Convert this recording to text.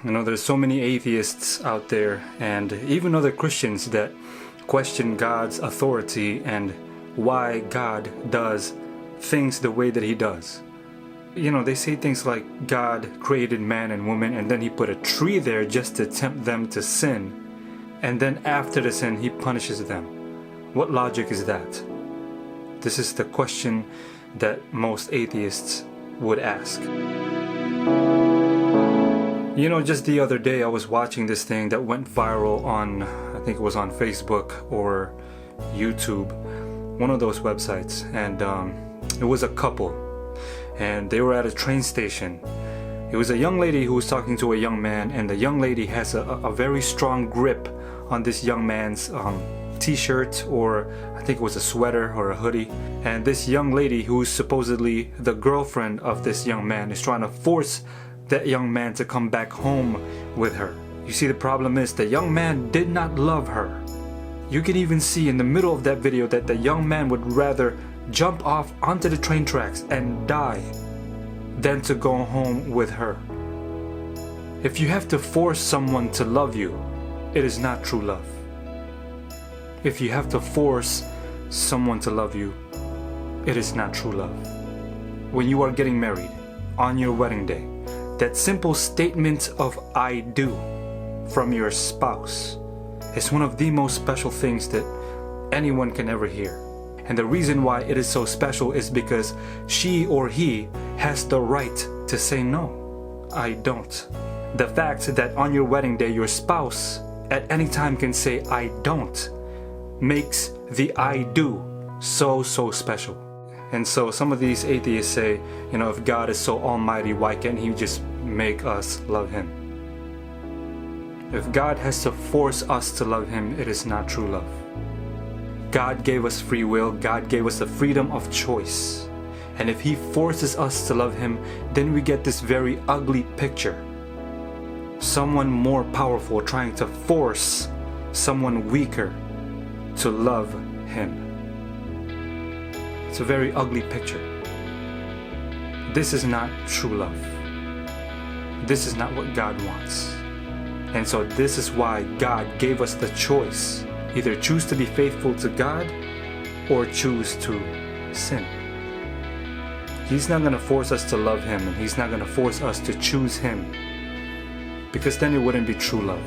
You know, there's so many atheists out there, and even other Christians that question God's authority and why God does things the way that he does. You know, they say things like God created man and woman and then he put a tree there just to tempt them to sin, and then after the sin he punishes them. What logic is that? This is the question that most atheists would ask. You know, just the other day I was watching this thing that went viral on, I think it was on Facebook or YouTube, one of those websites, and it was a couple, and they were at a train station. It was a young lady who was talking to a young man, and the young lady has a very strong grip on this young man's t-shirt, or I think it was a sweater or a hoodie, and this young lady, who's supposedly the girlfriend of this young man, is trying to force that young man to come back home with her. You see, the problem is the young man did not love her. You can even see in the middle of that video that the young man would rather jump off onto the train tracks and die than to go home with her. If you have to force someone to love you, it is not true love. If you have to force someone to love you, it is not true love. When you are getting married, on your wedding day, that simple statement of "I do" from your spouse is one of the most special things that anyone can ever hear. And the reason why it is so special is because she or he has the right to say no. I don't. The fact that on your wedding day your spouse at any time can say "I don't" makes the "I do" so special. And so some of these atheists say, you know, if God is so almighty, why can't he just make us love him? If God has to force us to love him, it is not true love. God gave us free will. God gave us the freedom of choice. And if he forces us to love him, then we get this very ugly picture. Someone more powerful trying to force someone weaker to love him. It's a very ugly picture. This is not true love. This is not what God wants. And so this is why God gave us the choice. Either choose to be faithful to God or choose to sin. He's not going to force us to love him, and he's not going to force us to choose him, because then it wouldn't be true love.